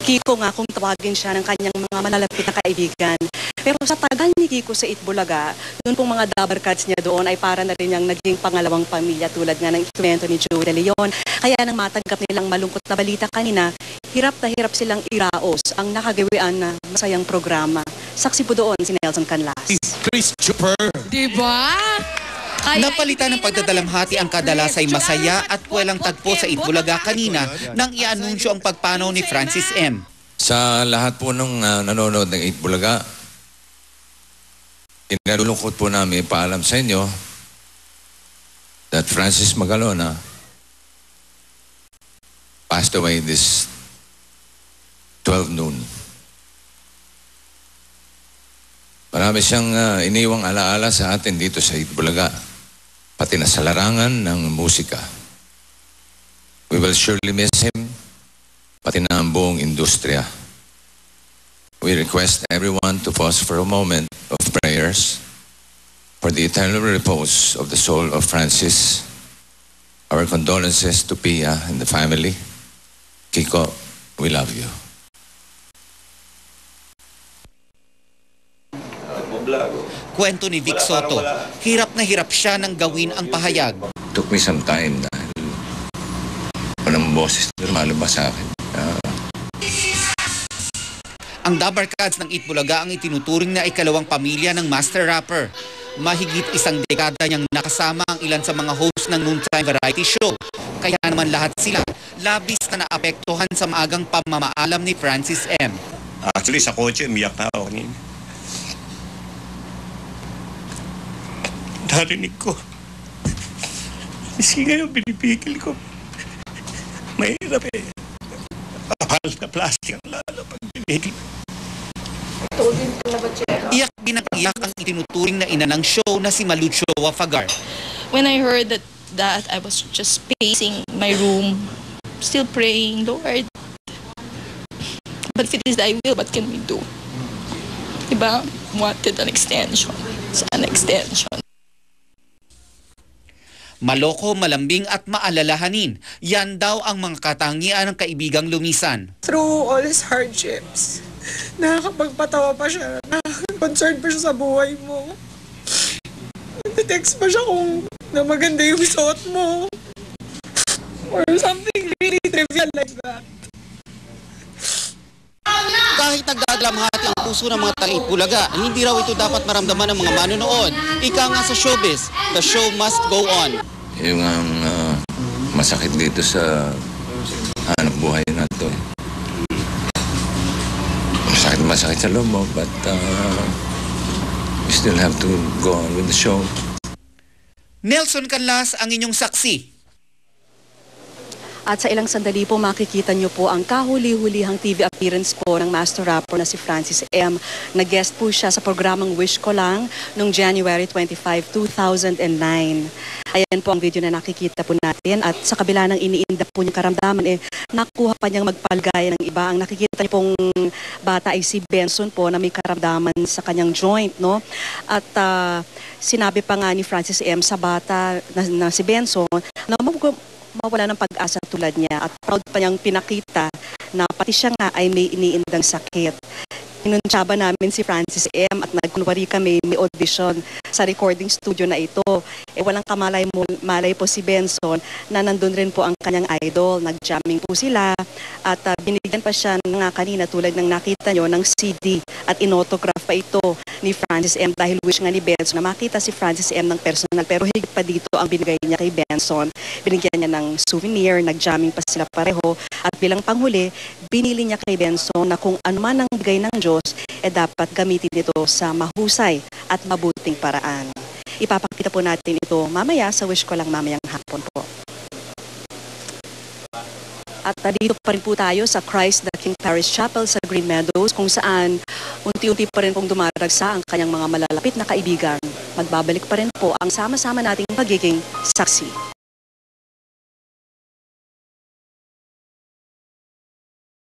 Kiko nga kung tawagin siya ng kanyang mga malalapit na kaibigan. Pero sa tagal ni Kiko sa Itbulaga, yun pong mga dabarkads niya doon ay para na rin niyang naging pangalawang pamilya tulad nga ng instrumento ni Joey De Leon. Kaya nang matanggap nilang malungkot na balita kanina, hirap na hirap silang iraos ang nakagawian na masayang programa. Saksi po doon si Nelson Canlas. Chris Chopper. Diba? Napalitan ng pagdadalamhati ang kadalasay masaya at walang tagpo sa Itbulaga kanina nang i-anunsyo ang pagpanaw ni Francis M. Sa lahat po ng nanonood ng Itbulaga, inalulungkot po namin paalam sa inyo that Francis Magalona passed away this 12 noon. Marami siyang iniwang alaala sa atin dito sa Itbulaga, pati na sa larangan ng musika. We will surely miss him, pati na ang buong industriya. We request everyone to pause for a moment of prayers for the eternal repose of the soul of Francis. Our condolences to Pia and the family. Kiko, we love you. Kwento ni Vic Soto, hirap na hirap siya nang gawin ang pahayag. Took me some time dahil walang boses na lumalabas sa akin. Ang dabarkads ng Itbulaga ang itinuturing na ikalawang pamilya ng master rapper. Mahigit isang dekada niyang nakasama ang ilan sa mga host ng noontime variety show. Kaya naman lahat sila labis na naapektuhan sa maagang pamamaalam ni Francis M. Actually, sa kotse, umiyak na ako kanina. Narinig ko. Kasi ngayon, binipigil ko. Mahirap eh. Kapal na plastic ang lalo pag binigil. Iyak din ang iyak ang itinuturing na ina ng show na si Malucho Wafagar. When I heard that I was just pacing my room, still praying, Lord. But if it is thy will, what can we do? Diba? Wanted an extension. It's an extension. Maloko, malambing at maalalahanin. Yan daw ang mga katangian ng kaibigang lumisan. Through all his hardships, nakakapagpatawa pa siya, concerned pa siya sa buhay mo. Nag-text pa siya kung na maganda yung suot mo. Or something really trivial like that. Kahit nagdadalamhati ang puso ng mga taga-Itbulaga, hindi raw ito dapat maramdaman ng mga manonood. Ika nga sa showbiz, the show must go on. Yung ang masakit dito sa hanap buhay na to. Masakit sa loob mo, but we still have to go on with the show. Nelson Canlas ang inyong saksi. At sa ilang sandali po makikita niyo po ang kahuli-hulihang TV appearance po ng master rapper na si Francis M. Nag-guest po siya sa programang Wish Ko Lang noong January 25, 2009. Ayan po ang video na nakikita po natin at sa kabila ng iniinda po niyang karamdaman, nakuha pa niyang magpalgaya ng iba. Ang nakikita niyo pong bata ay si Benson po na may karamdaman sa kanyang joint, no? At sinabi pa nga ni Francis M. sa bata na si Benson na mawala ng pag-asa tulad niya at proud pa niyang pinakita na pati siya nga ay may iniindang sakit. Inuntsaba namin si Francis M. at nagkunwari kami may audition sa recording studio na ito. Walang kamalay po si Benson na nandun rin po ang kanyang idol. Nag-jamming po sila at binigyan pa siya nga kanina tulad ng nakita nyo ng CD at inautograph pa ito ni Francis M. dahil wish nga ni Benson na makita si Francis M. ng personal. Pero higit pa dito ang binigay niya kay Benson. Binigyan niya ng souvenir, nag-jamming pa sila pareho at bilang panghuli, binili niya kay Benson na kung ano man ang bigay ng Diyos, dapat gamitin ito sa mahusay at mabuting paraan. Ipapakita po natin ito mamaya sa Wish Ko Lang mamayang hapon po. At dito pa rin po tayo sa Christ the King Parish Chapel sa Green Meadows kung saan unti-unti pa rin pong dumaragsa ang kanyang mga malalapit na kaibigan. Magbabalik pa rin po ang sama-sama nating pagiging saksi.